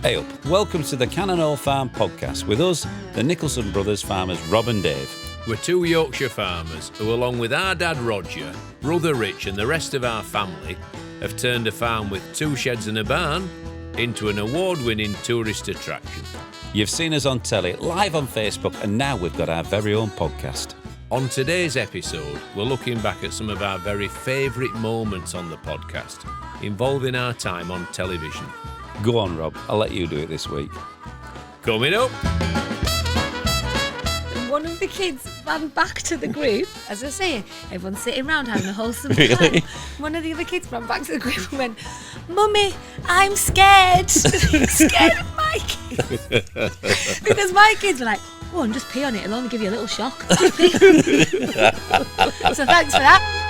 Hey up, welcome to the Cannon Hall Farm podcast with us, the Nicholson brothers farmers Rob and Dave. We're two Yorkshire farmers who, along with our dad Roger, brother Rich and the rest of our family, have turned a farm with 2 sheds and a barn into an award-winning tourist attraction. You've seen us on telly, live on Facebook, and now we've got our very own podcast. On today's episode, we're looking back at some of our very favourite moments on the podcast, involving our time on television. Go on, Rob, I'll let you do it this week. Coming up. One of the kids ran back to the group. As I say, everyone's sitting around having a wholesome Really? time. One of the other kids ran back to the group and went, "Mummy, I'm scared." Scared of my kids. Because my kids were like, "Oh, and just pee on it, it'll only give you a little shock." So thanks for that.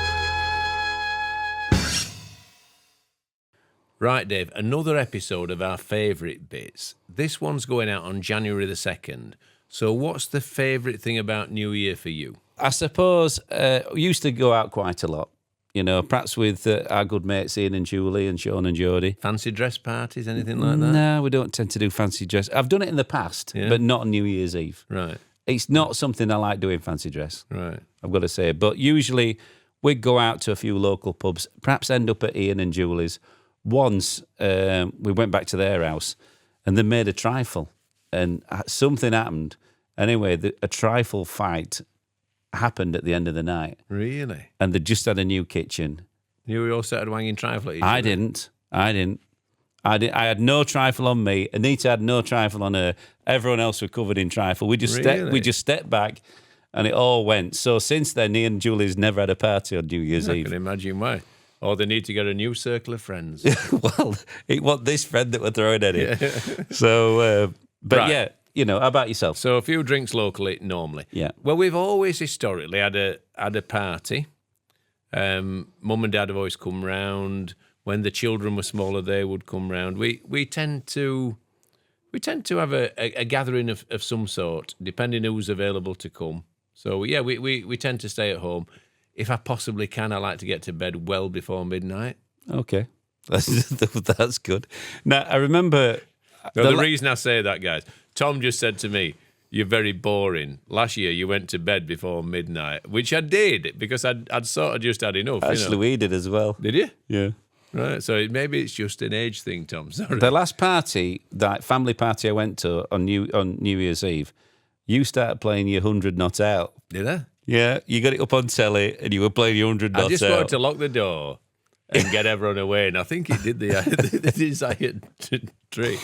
Right, Dave, another episode of our favourite bits. This one's going out on January the 2nd. So what's the favourite thing about New Year for you? I suppose we used to go out quite a lot, you know, perhaps with our good mates Ian and Julie and Sean and Jodie. Fancy dress parties, anything like that? No, we don't tend to do fancy dress. I've done it in the past, but not on New Year's Eve. Right, It's not something I like doing, fancy dress. right. I've got to say. But usually we'd go out to a few local pubs, perhaps end up at Ian and Julie's. Once we went back to their house and they made a trifle and something happened. Anyway, a trifle fight happened at the end of the night. Really? And they just had a new kitchen. You all started wanging trifle at each other? I didn't. I had no trifle on me. Anita had no trifle on her. Everyone else was covered in trifle. We just stepped back and it all went. So since then, Ian and Julie's never had a party on New Year's I Eve. can imagine why. Or they need to get a new circle of friends. Well, it was this friend that we're throwing at it. Yeah. So, but Right. yeah, you know, how about yourself? So a few drinks locally normally. Yeah. Well, we've always historically had a party. Mum and Dad have always come round. When the children were smaller, they would come round. We tend to have a gathering of some sort, depending who's available to come. So yeah, we tend to stay at home. If I possibly can, I like to get to bed well before midnight. Okay. That's good. Now, I remember... The reason I say that, guys, Tom just said to me, "You're very boring. Last year you went to bed before midnight," which I did because I'd sort of just had enough. Actually, we did as well. Did you? Yeah. Right. So maybe it's just an age thing, Tom. Sorry. The last party, that family party I went to on New Year's Eve, you started playing your 100 Not Out. Did I? Yeah, you got it up on telly and you were playing your 100 Not Out. I just wanted to lock the door and get everyone away, and I think it did the desired trick.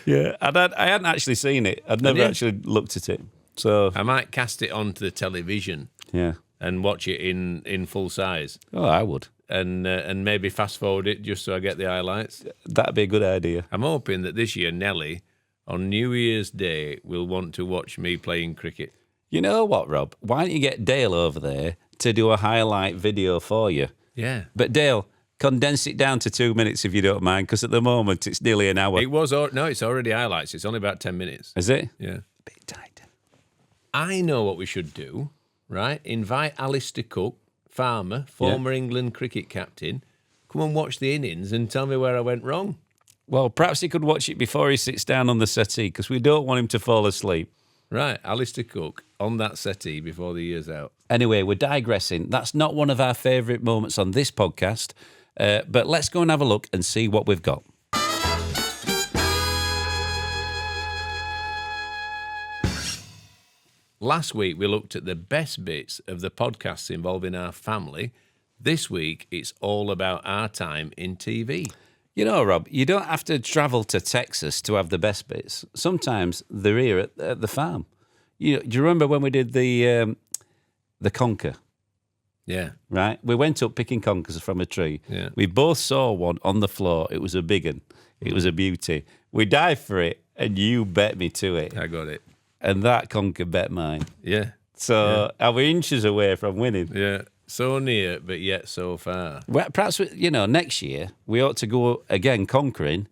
Yeah, I hadn't actually seen it. I'd never actually looked at it. So I might cast it onto the television. Yeah. And watch it in full size. Oh, I would. And maybe fast forward it just so I get the highlights. That'd be a good idea. I'm hoping that this year Nelly, on New Year's Day, will want to watch me playing cricket. You know what, Rob? Why don't you get Dale over there to do a highlight video for you? Yeah. But Dale, condense it down to 2 minutes if you don't mind, because at the moment it's nearly an hour. It's already highlights. It's only about 10 minutes. Is it? Yeah. A bit tight. I know what we should do, right? Invite Alistair Cook, farmer, former England cricket captain. Come and watch the innings and tell me where I went wrong. Well, perhaps he could watch it before he sits down on the settee, because we don't want him to fall asleep. Right, Alistair Cook on that settee before the year's out. Anyway, we're digressing. That's not one of our favourite moments on this podcast, but let's go and have a look and see what we've got. Last week, we looked at the best bits of the podcasts involving our family. This week, it's all about our time in TV. You know, Rob, you don't have to travel to Texas to have the best bits. Sometimes they're here at the farm. Do you remember when we did the conker? Yeah. Right? We went up picking conkers from a tree. Yeah. We both saw one on the floor. It was a big one. It was a beauty. We dived for it, and you bet me to it. I got it. And that conker bet mine. Yeah. So are we inches away from winning? Yeah. So near, but yet so far. Well, perhaps, next year we ought to go again conquering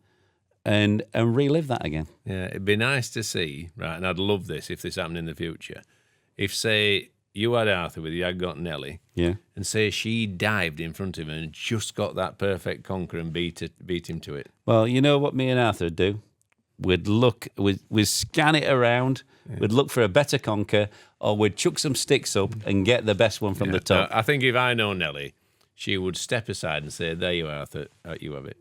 and relive that again. Yeah, it'd be nice to see, right, and I'd love this if this happened in the future. If, say, you had Arthur with you, I'd got Nelly, and say she dived in front of him and just got that perfect conquer and beat him to it. Well, you know what me and Arthur would do? we'd scan it around, we'd look for a better conker, or we'd chuck some sticks up and get the best one from the top. I think if I know Nelly, she would step aside and say, "There you are, Arthur. You have it."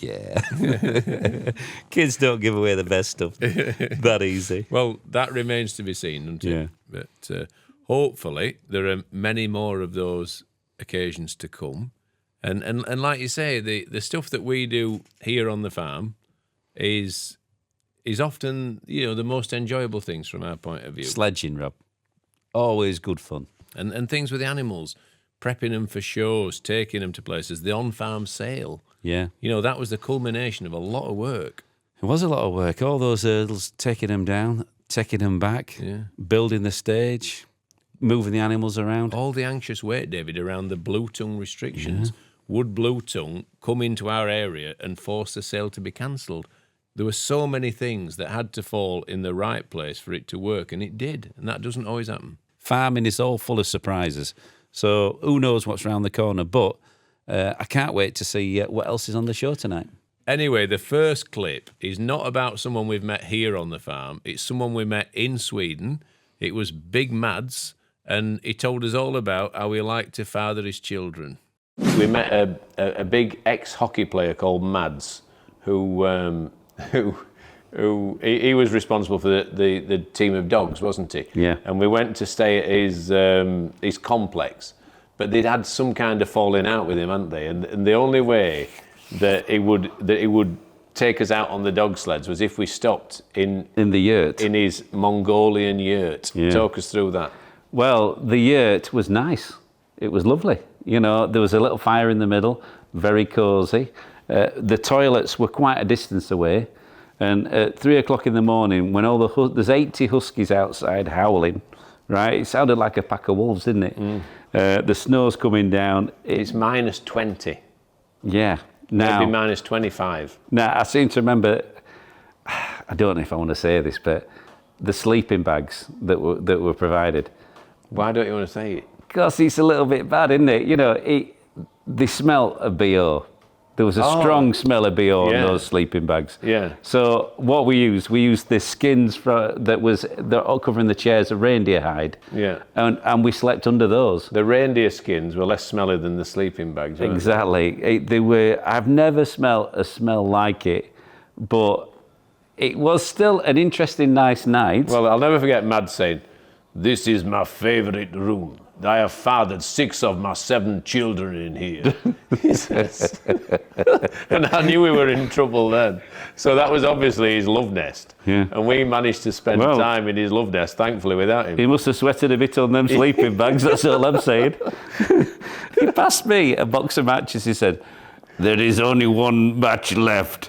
Yeah. Kids don't give away the best stuff that easy. Well, that remains to be seen, doesn't it? Yeah. But hopefully there are many more of those occasions to come. And like you say, the stuff that we do here on the farm is often, the most enjoyable things from our point of view. Sledging, Rob. Always good fun. And things with the animals, prepping them for shows, taking them to places, the on-farm sale. Yeah. That was the culmination of a lot of work. It was a lot of work. All those hurdles, taking them down, taking them back, building the stage, moving the animals around. All the anxious wait, David, around the blue tongue restrictions. Yeah. Would blue tongue come into our area and force the sale to be cancelled? There were so many things that had to fall in the right place for it to work, and it did, and that doesn't always happen. Farming is all full of surprises, so who knows what's round the corner, but I can't wait to see what else is on the show tonight. Anyway, the first clip is not about someone we've met here on the farm. It's someone we met in Sweden. It was Big Mads, and he told us all about how he liked to father his children. We met a big ex-hockey player called Mads, who he was responsible for the team of dogs, wasn't he? Yeah. And we went to stay at his complex, but they'd had some kind of falling out with him, hadn't they? And the only way that he would take us out on the dog sleds was if we stopped in the yurt, in his Mongolian yurt. Yeah. Talk us through that. Well, the yurt was nice. It was lovely. There was a little fire in the middle, very cosy. The toilets were quite a distance away. And at 3 o'clock in the morning, when there's 80 huskies outside howling, right? It sounded like a pack of wolves, didn't it? Mm. The snow's coming down. It's minus 20. Yeah. Now, maybe minus 25. Now, I seem to remember, I don't know if I want to say this, but the sleeping bags that were provided. Why don't you want to say it? Because it's a little bit bad, isn't it? They smell of BO. There was a strong smell of BO on those sleeping bags. Yeah. So what we used the skins that are covering the chairs of reindeer hide. Yeah. And we slept under those. The reindeer skins were less smelly than the sleeping bags. Exactly. They were. I've never smelled a smell like it, but it was still an interesting, nice night. Well, I'll never forget Mad saying, "This is my favorite room. I have fathered 6 of my 7 children in here." He says. And I knew we were in trouble then. So that was obviously his love nest. Yeah. And we managed to spend time in his love nest, thankfully, without him. He must have sweated a bit on them sleeping bags, that's all I'm saying. He passed me a box of matches. He said, "There is only one match left.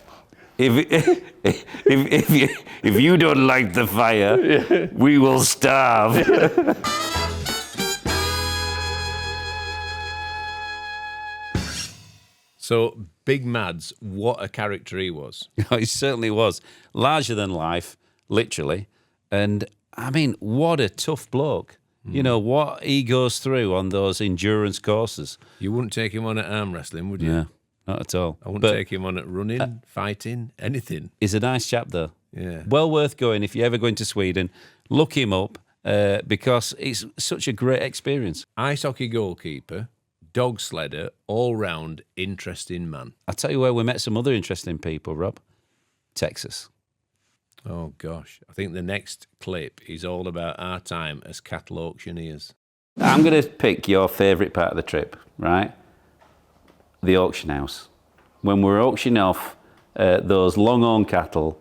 If you don't like the fire, we will starve." So, Big Mads, what a character he was. He certainly was. Larger than life, literally. And, I mean, what a tough bloke. Mm. What he goes through on those endurance courses. You wouldn't take him on at arm wrestling, would you? Yeah, not at all. I wouldn't take him on at running, fighting, anything. He's a nice chap, though. Yeah. Well worth going if you're ever going to Sweden. Look him up because it's such a great experience. Ice hockey goalkeeper, dog sledder, all-round interesting man. I'll tell you where we met some other interesting people, Rob. Texas. Oh, gosh. I think the next clip is all about our time as cattle auctioneers. I'm going to pick your favourite part of the trip, right? The auction house. When we were auctioning off those long-horn cattle,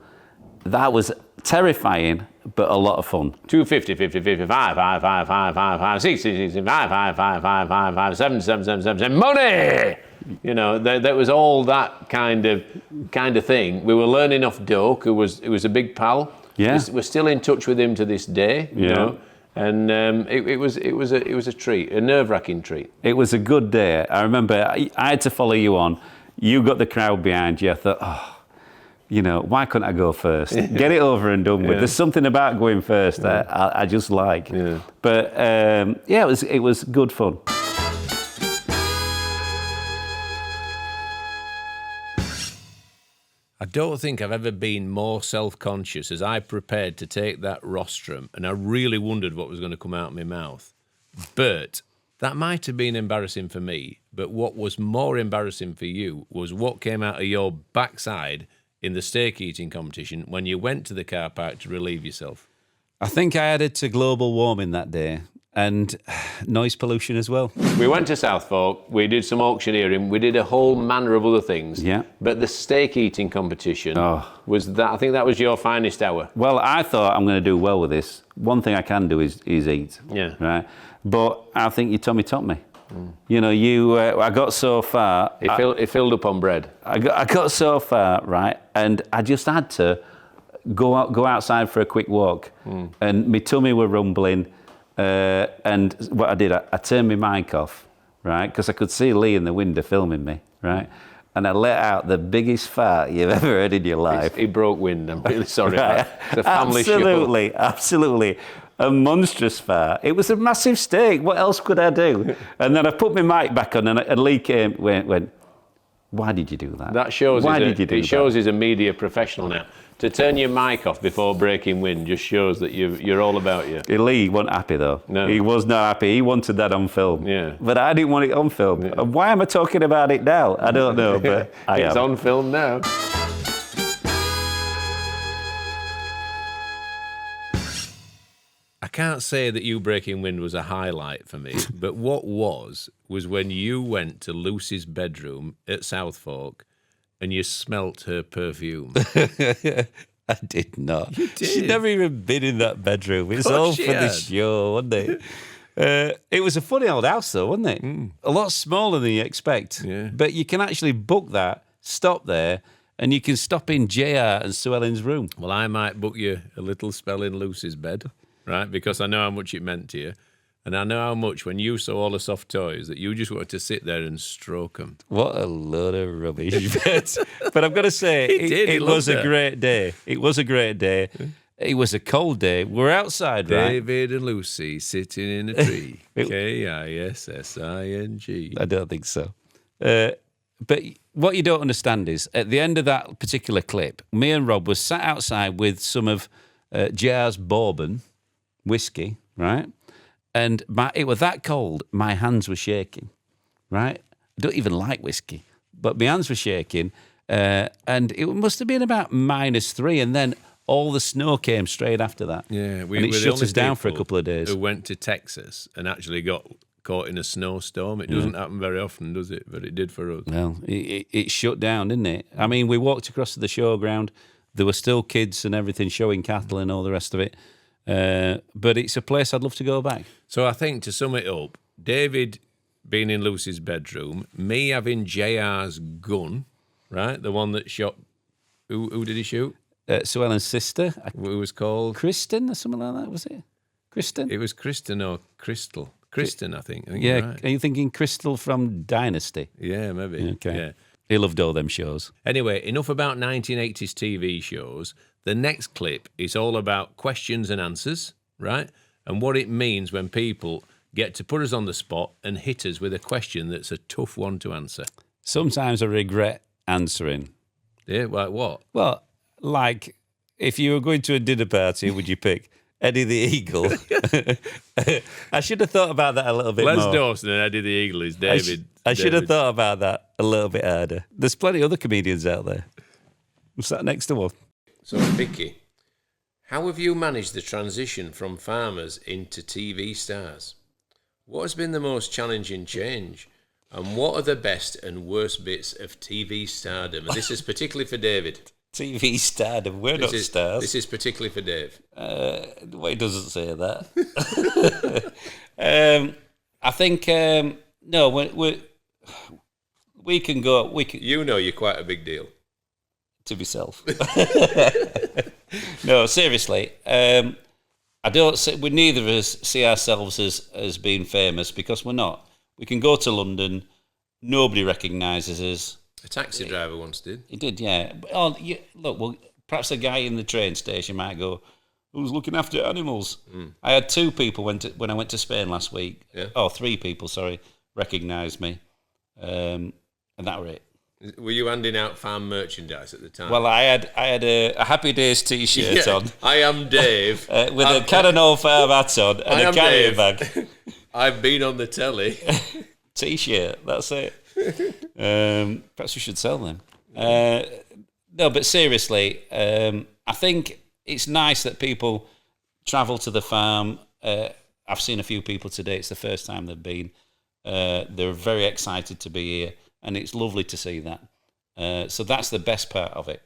that was terrifying, but a lot of fun. 250, 50, 50, 5, 5, 5, 5, 5, 5, 60, 60, 5, 5, 5, 5, 5, 5, 7, 7, 7, 7, 7, money! There was all that kind of thing. We were learning off Doak, who was a big pal. Yeah. We're still in touch with him to this day. You know? And it was a treat, a nerve-wracking treat. It was a good day. I remember I had to follow you on. You got the crowd behind you. I thought, why couldn't I go first? Get it over and done with. There's something about going first that I just like. Yeah. But it was good fun. I don't think I've ever been more self-conscious as I prepared to take that rostrum, and I really wondered what was going to come out of my mouth. But that might have been embarrassing for me, but what was more embarrassing for you was what came out of your backside in the steak eating competition when you went to the car park to relieve yourself. I think I added to global warming that day and noise pollution as well. We went to Southfork, we did some auctioneering, we did a whole manner of other things. Yeah. But the steak eating competition was that, I think that was your finest hour. Well, I thought I'm going to do well with this. One thing I can do is eat. Yeah. Right. But I think you tummy topped me. You know, I got so far. It filled up on bread. I got so far, right, and I just had to go outside for a quick walk, and my tummy were rumbling. And what I did, I turned my mic off, right, because I could see Lee in the window filming me, right, and I let out the biggest fart you've ever heard in your life. He broke wind. I'm really sorry. Right. It's a family show. Absolutely. A monstrous fart. It was a massive steak. What else could I do? And then I put my mic back on, and Lee went, why did you do that? That shows why did you do that? It shows he's a media professional now. To turn your mic off before breaking wind just shows that you're all about you. Lee wasn't happy though. No. He was not happy. He wanted that on film. Yeah. But I didn't want it on film. Yeah. And why am I talking about it now? I don't know, but It's on film now. I can't say that you breaking wind was a highlight for me, but what was when you went to Lucy's bedroom at Southfork and you smelt her perfume. I did not. You did. She'd never even been in that bedroom. It's Of all course for she the had. show, wasn't it? It was a funny old house, though, wasn't it? A lot smaller than you expect. Yeah. But you can actually book that, stop there, and you can stop in JR and Sue Ellen's room. Well, I might book you a little spell in Lucy's bed, right? Because I know how much it meant to you. And I know how much when you saw all the soft toys that you just wanted to sit there and stroke them. What a load of rubbish. But I've got to say, He it was loved a it. great day. It was a great day. It was a cold day. We're outside, right? David and Lucy sitting in a tree. Kissing. I don't think so. But what you don't understand is, at the end of that particular clip, me and Rob was sat outside with some of JR's bourbon whiskey, right? And it was that cold, my hands were shaking, right? I don't even like whiskey, but my hands were shaking. And it must have been about -3, and then all the snow came straight after that. Yeah, and it shut us down for a couple of days. Who went to Texas and actually got caught in a snowstorm. It doesn't happen very often, does it? But it did for us. Well, it shut down, didn't it? I mean, we walked across to the showground. There were still kids and everything showing cattle and all the rest of it. But it's a place I'd love to go back. So I think, to sum it up, David being in Lucy's bedroom, me having JR's gun, right? The one that shot... Who did he shoot? Sue Ellen's sister. Who was called? Kristen or something like that, was it? Kristen? It was Kristen or Crystal. Kristen, I think. Yeah, you're right. Are you thinking Crystal from Dynasty? Yeah, maybe. Okay. Yeah. He loved all them shows. Anyway, enough about 1980s TV shows. The next clip is all about questions and answers, right? And what it means when people get to put us on the spot and hit us with a question that's a tough one to answer. Sometimes I regret answering. Yeah, like what? Well, like, if you were going to a dinner party, would you pick Eddie the Eagle? I should have thought about that a little bit Les more. Dawson and Eddie the Eagle is David. I should have David. thought about that a little bit harder. There's plenty of other comedians out there. I'm sat next to one. So, Vicky, how have you managed the transition from farmers into TV stars? What has been the most challenging change? And what are the best and worst bits of TV stardom? And this is particularly for David. TV stardom. We're not stars. This is particularly for Dave. Well, it doesn't say that. I think no. We can go. We can You know you're quite a big deal. to myself. No, seriously. I don't. We neither of us see ourselves as being famous because we're not. We can go to London. Nobody recognises us. A taxi driver once did. He did, yeah. Oh, yeah. Look, well, perhaps a guy in the train station might go, "Who's looking after animals?" I had 2 people when I went to Spain last week. Yeah. Oh, 3 people, sorry, recognised me, and that were it. Were you handing out farm merchandise at the time? Well, I had a Happy Days T-shirt on. I am Dave. With a Cannon Farm hat on and a carrier bag. I've been on the telly. T-shirt, that's it. Perhaps we should sell them. No, but seriously, I think it's nice that people travel to the farm. I've seen a few people today. It's the first time they've been. They're very excited to be here, and it's lovely to see that. So that's the best part of it.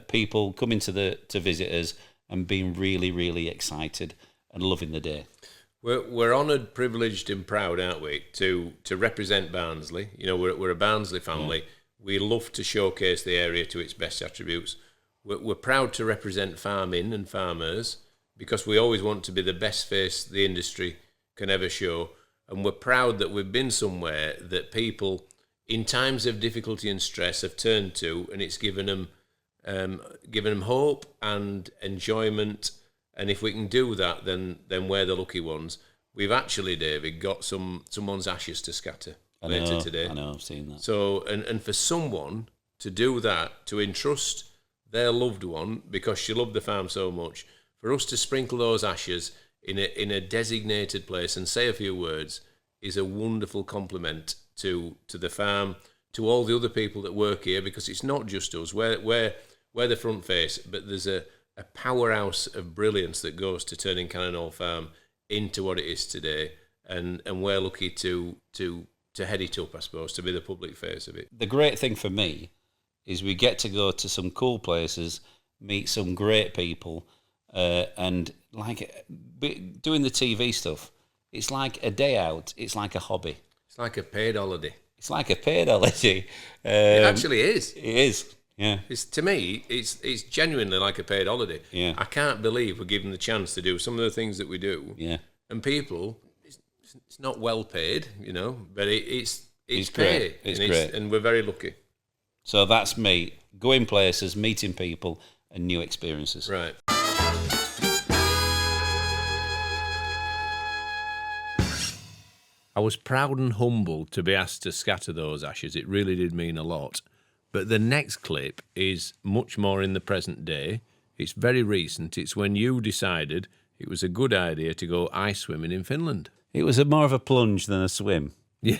People coming to visit us and being really, really excited and loving the day. We're honoured, privileged, and proud, aren't we, to represent Barnsley? You know, we're a Barnsley family. Yeah. We love to showcase the area to its best attributes. We're proud to represent farming and farmers because we always want to be the best face the industry can ever show. And we're proud that we've been somewhere that people, in times of difficulty and stress, have turned to, and it's given them hope and enjoyment. And if we can do that, then we're the lucky ones. We've actually, David, got someone's ashes to scatter later today. I know, I've seen that. So, and for someone to do that, to entrust their loved one, because she loved the farm so much, for us to sprinkle those ashes in a designated place and say a few words is a wonderful compliment to the farm, to all the other people that work here, because it's not just us. We're the front face, but there's a powerhouse of brilliance that goes to turning Cannon Farm into what it is today, and we're lucky to head it up, I suppose, to be the public face of it. The great thing for me is we get to go to some cool places, meet some great people, and like doing the TV stuff. It's like a day out. It's like a hobby. It's like a paid holiday. It's like a paid holiday. It actually is. It is. Yeah. To me, it's genuinely like a paid holiday. Yeah. I can't believe we're given the chance to do some of the things that we do. Yeah. And people, it's not well paid, you know, but it's great. paid. It's great. And we're very lucky. So that's me, going places, meeting people, and new experiences. Right. I was proud and humbled to be asked to scatter those ashes. It really did mean a lot. But the next clip is much more in the present day. It's very recent. It's when you decided it was a good idea to go ice swimming in Finland. It was more of a plunge than a swim. Yeah.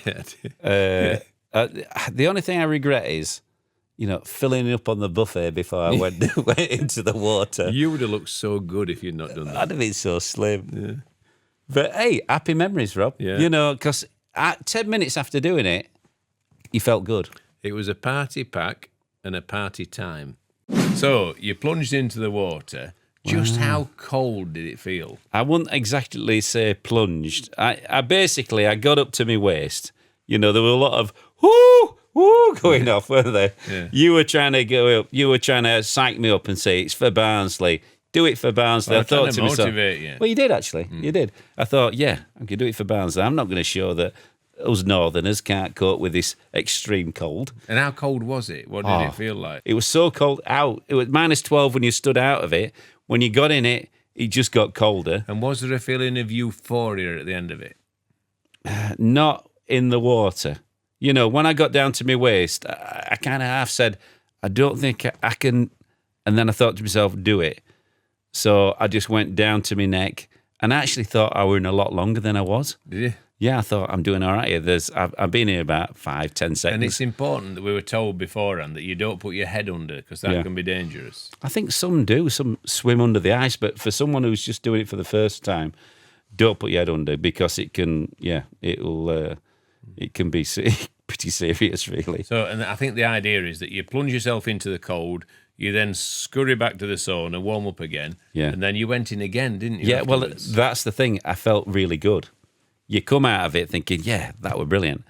The only thing I regret is, filling up on the buffet before I went into the water. You would have looked so good if you'd not done that. I'd have been so slim. Yeah. But hey, happy memories, Rob. Yeah. Because 10 minutes after doing it, you felt good. It was a party pack and a party time. So you plunged into the water. Just how cold did it feel? I wouldn't exactly say plunged. I basically got up to my waist. There were a lot of whoo going off, weren't there? Yeah. You were trying to go up. You were trying to psych me up and say it's for Barnsley. Do it for Barnsley. Well, I thought to myself, motivate you. Well, you did actually. You did. I thought, yeah, I can do it for Barnsley. I'm not going to show that us Northerners can't cope with this extreme cold. And how cold was it? What did it feel like? It was so cold out. It was -12 when you stood out of it. When you got in it, it just got colder. And was there a feeling of euphoria at the end of it? Not in the water. When I got down to my waist, I kind of half said, I don't think I can. And then I thought to myself, do it. So I just went down to my neck and I actually thought I were in a lot longer than I was. Did you? Yeah, I thought I'm doing all right here. I've been here about 5-10 seconds. And it's important that we were told beforehand that you don't put your head under because that can be dangerous. I think some do. Some swim under the ice. But for someone who's just doing it for the first time, don't put your head under because it can, it can be pretty serious, really. So, and I think the idea is that you plunge yourself into the cold, you then scurry back to the sauna, warm up again, and then you went in again, didn't you? Yeah, afterwards? Well, that's the thing. I felt really good. You come out of it thinking, yeah, that were brilliant.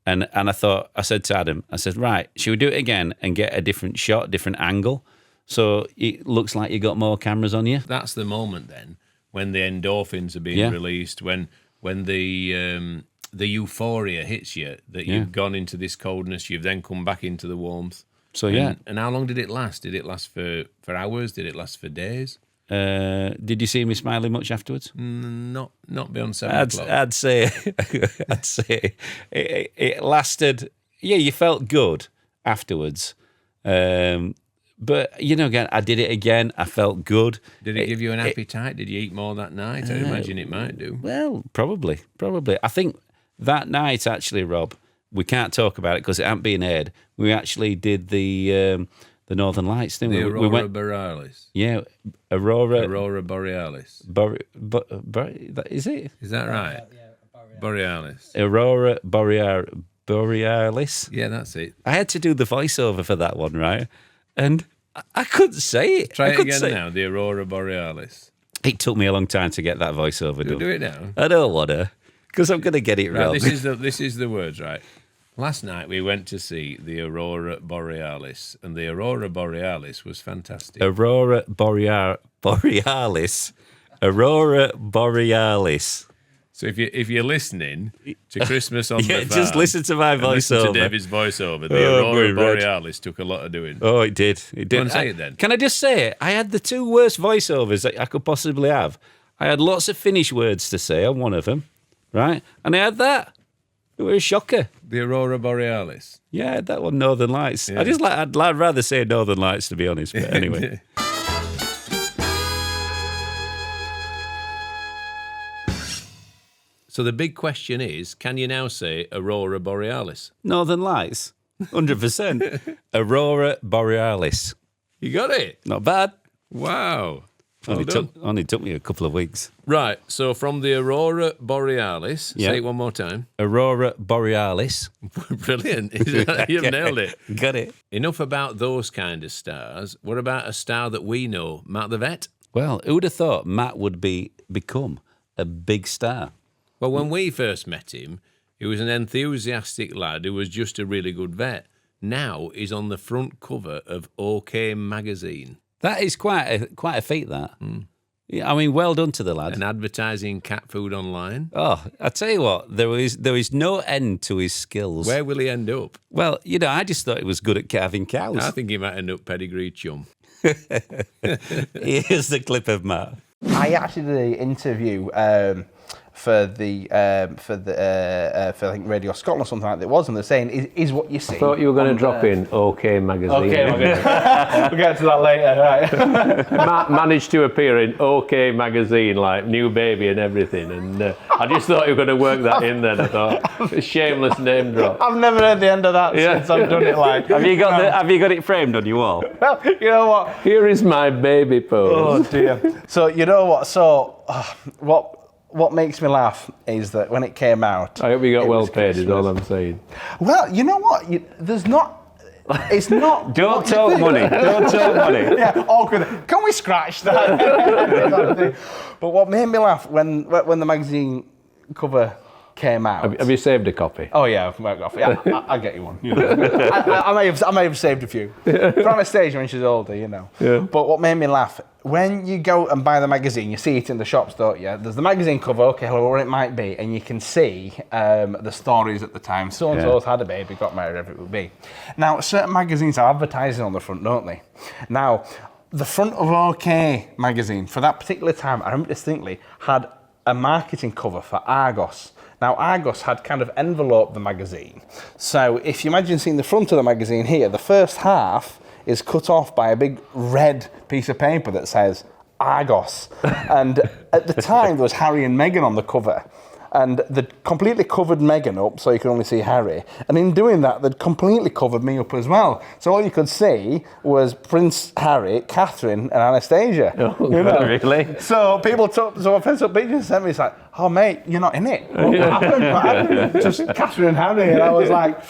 And I said to Adam, right, should we do it again and get a different shot, different angle? So it looks like you got more cameras on you. That's the moment then when the endorphins are being released, when the euphoria hits you, that you've gone into this coldness, you've then come back into the warmth. So, And how long did it last? Did it last for hours? Did it last for days? Did you see me smiling much afterwards? Not beyond 7 o'clock. I'd say it lasted. Yeah, you felt good, afterwards. But, again, I did it again. I felt good. Did it give you an appetite? Did you eat more that night? I imagine it might do. Well, probably. I think that night, actually, Rob, we can't talk about it because it ain't being aired. We actually did the Northern Lights, didn't we? The Aurora Borealis. Yeah, Aurora Borealis. Is it? Is that right? Borealis. Aurora Borealis. Yeah, that's it. I had to do the voiceover for that one, right? And I couldn't say it. Try it again now, the Aurora Borealis. It took me a long time to get that voiceover done. Do it now. I don't want to, because I'm going to get it Right, wrong. this is the words, right? Last night we went to see the Aurora Borealis, and the Aurora Borealis was fantastic. Aurora Borealis. Aurora Borealis. So if you're listening to Christmas on the Farm, just listen to my and listen voiceover. to David's voiceover. The Aurora Borealis took a lot of doing. Oh, it did. It did. Go on, say it then. Can I just say it? I had the two worst voiceovers that I could possibly have. I had lots of Finnish words to say on one of them, right? And I had that. It was a shocker. The Aurora Borealis. Yeah, I had that one, Northern Lights. Yeah. I'd rather say Northern Lights, to be honest. But anyway. So the big question is, can you now say Aurora Borealis? Northern Lights, 100%. Aurora Borealis. You got it. Not bad. Wow. Well done. Only took me a couple of weeks. Right, so from the Aurora Borealis, Yeah. say it one more time. Aurora Borealis. Brilliant. You've nailed it. Got it. Enough about those kind of stars. What about a star that we know, Matt the Vet? Well, who would have thought Matt would become a big star? Well, when we first met him, he was an enthusiastic lad who was just a really good vet. Now he's on the front cover of OK magazine. That is quite a feat, that. Yeah, I mean, well done to the lad. And advertising cat food online. Oh, I tell you what, there is no end to his skills. Where will he end up? Well, I just thought he was good at calving cows. I think he might end up pedigree chum. Here's the clip of Matt. I actually did an interview for I think Radio Scotland or something like that. It was, and they're saying is what you see. I thought you were going to drop in OK magazine. Okay, we'll get to that later. Right. Matt managed to appear in OK magazine, like New Baby and everything, and I just thought you were going to work that in. Then I thought, a shameless name drop. I've never heard the end of that since I've done it. Like, Have you got it framed on your wall? well, you know what? Here is my baby pose. Oh dear. So you know what? So what makes me laugh is that when it came out, I hope you got it well was paid. Is all Christmas. I'm saying. Well, you know what? There's not. It's not. Don't what you talk think. money. Don't talk money. Yeah, awkward. Can we scratch that? But what made me laugh when the magazine cover came out. Have you saved a copy? Oh yeah, I'll get you one. I may have saved a few. From a stage when she's older, Yeah. But what made me laugh, when you go and buy the magazine, you see it in the shops, don't you? There's the magazine cover, okay, whatever it might be, and you can see the stories at the time. So-and-so's had a baby, got married, whatever it would be. Now, certain magazines are advertising on the front, don't they? Now, the front of OK magazine, for that particular time, I remember distinctly, had a marketing cover for Argos. Now, Argos had kind of enveloped the magazine. So if you imagine seeing the front of the magazine here, the first half is cut off by a big red piece of paper that says Argos. And at the time, there was Harry and Meghan on the cover. And they'd completely covered Meghan up so you could only see Harry. And in doing that, they'd completely covered me up as well. So all you could see was Prince Harry, Catherine, and Anastasia. Oh, really? So people took my friends took pictures and sent me. It's like, oh mate, you're not in it. What happened? Just Catherine and Harry, and I was like,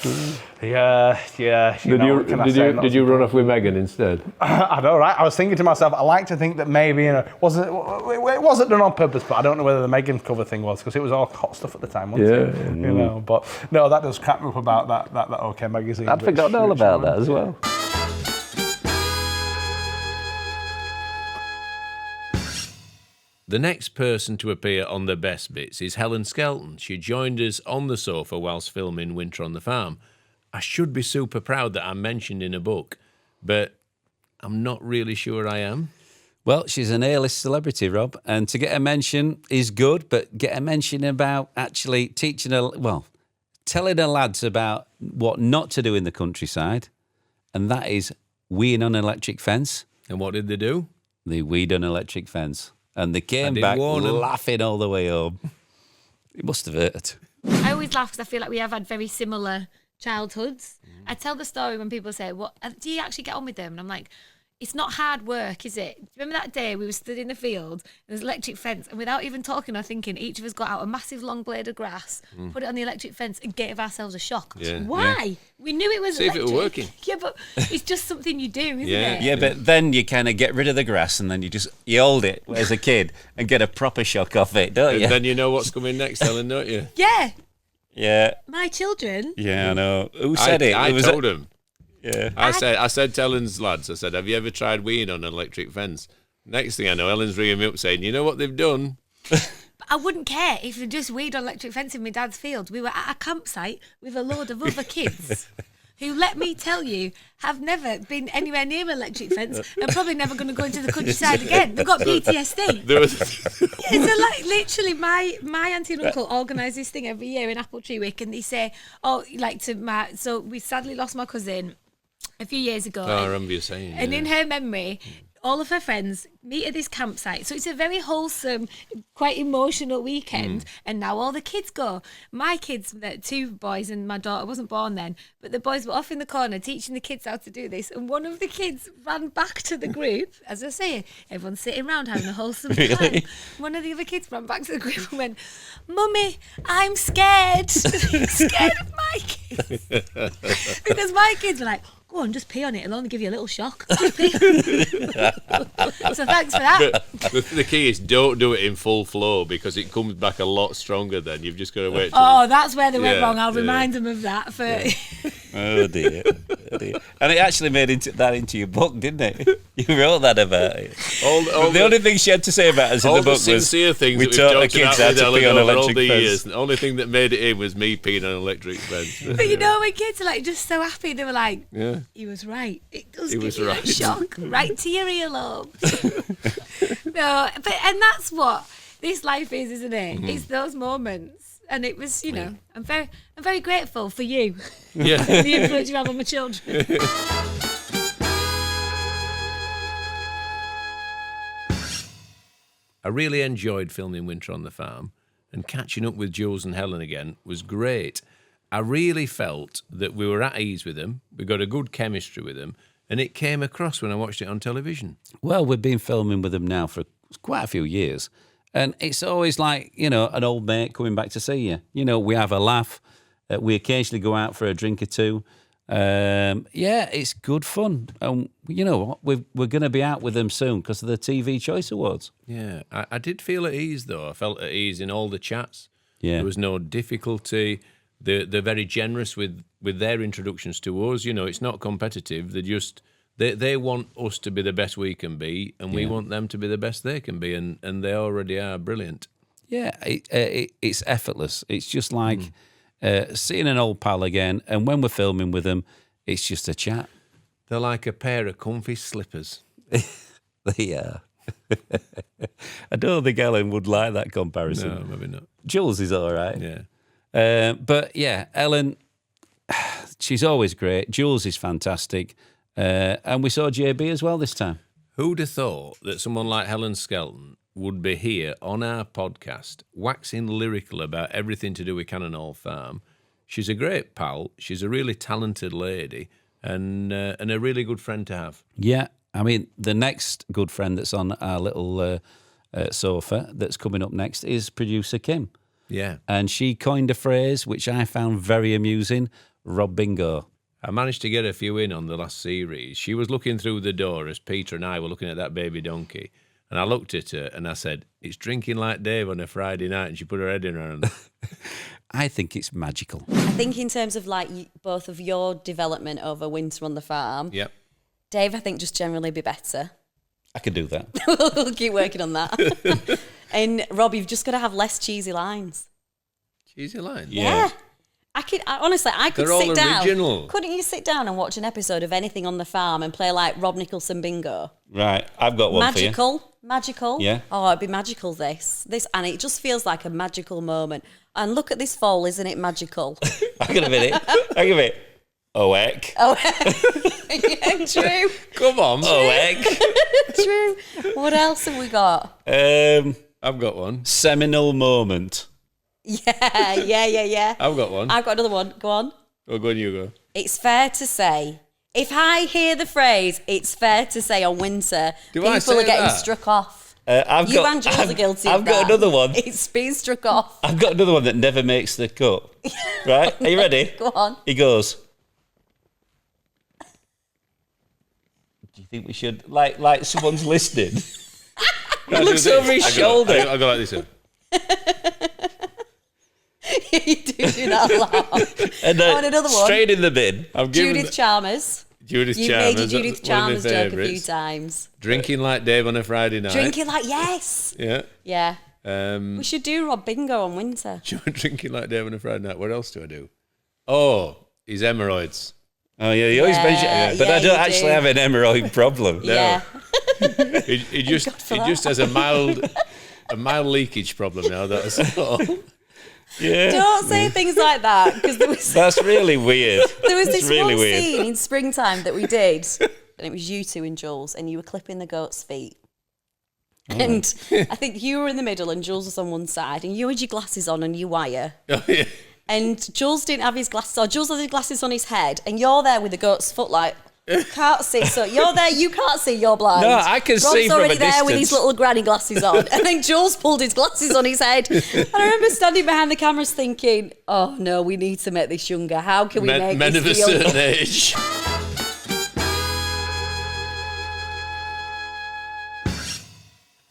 yeah. Did you run off with Meghan instead? I know, right? I was thinking to myself, I like to think that maybe it wasn't done on purpose, but I don't know whether the Meghan cover thing was because it was all hot stuff at the time, wasn't it? But no, that does crack me up about that OK magazine. I'd forgotten all about that as well. The next person to appear on the Best Bits is Helen Skelton. She joined us on the sofa whilst filming Winter on the Farm. I should be super proud that I'm mentioned in a book, but I'm not really sure I am. Well, she's an A-list celebrity, Rob, and to get a mention is good, but get a mention about actually telling her lads about what not to do in the countryside and that is weeing on an electric fence. And what did they do? They weed on an electric fence. And they came did back warn 'em. laughing all the way home. It must have hurt. I always laugh because I feel like we have had very similar childhoods. I tell the story when people say, "What do you actually get on with them?" And I'm like, "It's not hard work, is it?" Remember that day we were stood in the field, there's an electric fence, and without even talking or thinking, each of us got out a massive long blade of grass, put it on the electric fence, and gave ourselves a shock. Yeah. Why? We knew it was See if it electric. were working. Yeah, but it's just something you do, isn't Yeah. it? Yeah, but then you kind of get rid of the grass and then you hold it as a kid and get a proper shock off it, don't you? And then you know what's coming next, Helen, don't you? Yeah. Yeah. My children. Yeah, I know. Who said it? I It was told him. Yeah. I said to Helen's lads, I said, have you ever tried weeing on an electric fence? Next thing I know, Helen's ringing me up saying, you know what they've done? But I wouldn't care if they just weed on electric fence in my dad's field. We were at a campsite with a load of other kids who, let me tell you, have never been anywhere near an electric fence and probably never going to go into the countryside again. They've got PTSD. There was, Yeah, so like literally my auntie and uncle organise this thing every year in Apple Tree Week, and they say, so we sadly lost my cousin a few years ago. I remember you saying. And yeah. in her memory, all of her friends meet at this campsite. So it's a very wholesome, quite emotional weekend. And now all the kids go. My kids, the 2 boys and my daughter wasn't born then, but the boys were off in the corner teaching the kids how to do this. And one of the kids ran back to the group, as I say, everyone's sitting around having a wholesome time. One of the other kids ran back to the group and went, "Mummy, I'm scared." Scared of my kids. Because my kids were like, "Go on, just pee on it. It'll only give you a little shock. Just pee." So thanks for that. But the key is don't do it in full flow because it comes back a lot stronger then. You've just got to wait till Oh, that's where they went Yeah, wrong. I'll yeah. remind them of that. Oh dear. Oh dear. And it actually made that into your book, didn't it? You wrote that about it. all The only thing she had to say about us in all the the book was sincere things we that we've taught the talked kids about how with to pee Helen on over all electric the fence. years. The only thing that made it in was me peeing on an electric fence. But you know, when kids are like just so happy, they were like, Yeah. "He was right. It does He give was you right." a shock right to your earlobes." No, and that's what this life is, isn't it? Mm-hmm. It's those moments, and it was, I'm very grateful for you, Yeah. the influence you have on my children. I really enjoyed filming Winter on the Farm, and catching up with Jules and Helen again was great. I really felt that we were at ease with them. We got a good chemistry with them, and it came across when I watched it on television. Well, we've been filming with them now for quite a few years. And it's always like, an old mate coming back to see you. We have a laugh. We occasionally go out for a drink or two. It's good fun. And you know what? We're going to be out with them soon because of the TV Choice Awards. Yeah, I did feel at ease, though. I felt at ease in all the chats. Yeah. There was no difficulty. They're very generous with their introductions to us. It's not competitive. They want us to be the best we can be, and we want them to be the best they can be, and they already are brilliant. Yeah, it's effortless. It's just like seeing an old pal again, and when we're filming with them, it's just a chat. They're like a pair of comfy slippers. They are. I don't think Ellen would like that comparison. No, maybe not. Jules is all right. Yeah. But yeah, Ellen, she's always great. Jules is fantastic. And we saw JB as well this time. Who'd have thought that someone like Helen Skelton would be here on our podcast, waxing lyrical about everything to do with Cannonall Farm? She's a great pal. She's a really talented lady and a really good friend to have. Yeah, I mean, the next good friend that's on our little sofa that's coming up next is producer Kim. Yeah. And she coined a phrase which I found very amusing, Rob Bingo. I managed to get a few in on the last series. She was looking through the door as Peter and I were looking at that baby donkey. And I looked at her and I said, "It's drinking like Dave on a Friday night." And she put her head in her hand. I think it's magical. I think in terms of both of your development over Winter on the Farm, Yep. Dave, I think just generally be better. I could do that. We'll keep working on that. And Rob, you've just got to have less cheesy lines. Cheesy line. Yeah. I could honestly, I could They're all sit down. original. Couldn't you sit down and watch an episode of anything on the farm and play like Rob Nicholson bingo? Right, I've got one for you. Magical. Yeah. Oh, it'd be magical. This, and it just feels like a magical moment. And look at this fall, isn't it magical? Hang on a minute. Oh, heck. Oh, yeah, true. Come on. Oh, heck. True. What else have we got? I've got one. Seminal moment. Yeah. I've got one. I've got another one. Go on. Oh, go on, you go. It's fair to say, if I hear the phrase, it's fair to say on Windsor, Do I people say are getting that? struck off. And Jules are guilty of I've got that. another one. It's being struck off. I've got another one that never makes the cut. Right? Are you ready? Go on. He goes, do you think we should, like someone's listening? He looks over his shoulder. I go like this. You do that a lot. And and another one. straight in the bin. I've given Judith Chalmers. Judith You've Chalmers. made your Judith that's one of my Chalmers joke a few favourites. times. Drinking like Dave on a Friday night. Drinking like, yes. Yeah. Yeah. Um, We should do Rob Bingo on Windsor. drinking like Dave on a Friday night. What else do I do? Oh, his hemorrhoids. Oh, yeah, you always mention it. But yeah, I don't you actually do. have an hemorrhoid problem. Yeah. He just has a mild leakage problem now. That's all. Yeah. Don't say things like that, because That's really weird. there was It's this really one weird. scene in springtime that we did, and it was you two and Jules, and you were clipping the goat's feet. Oh. And I think you were in the middle and Jules was on one side, and you had your glasses on and your wire. Oh, yeah. And Jules didn't have his glasses on. Jules had his glasses on his head, and you're there with the goat's foot, like, can't see. So you're there, you can't see, you're blind. No, I can Rob's see from a already there with his distance. little granny glasses on. And then Jules pulled his glasses on his head. And I remember standing behind the cameras thinking, oh no, we need to make this younger. How can we make Men this of a for younger? certain age.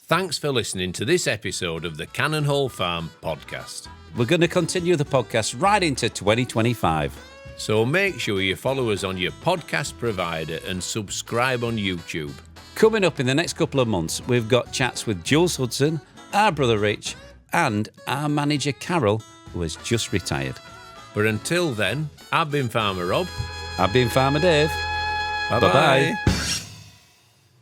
Thanks for listening to this episode of the Cannon Hall Farm podcast. We're going to continue the podcast right into 2025. So make sure you follow us on your podcast provider and subscribe on YouTube. Coming up in the next couple of months, we've got chats with Jules Hudson, our brother Rich, and our manager Carol, who has just retired. But until then, I've been Farmer Rob. I've been Farmer Dave. Bye-bye. Bye-bye.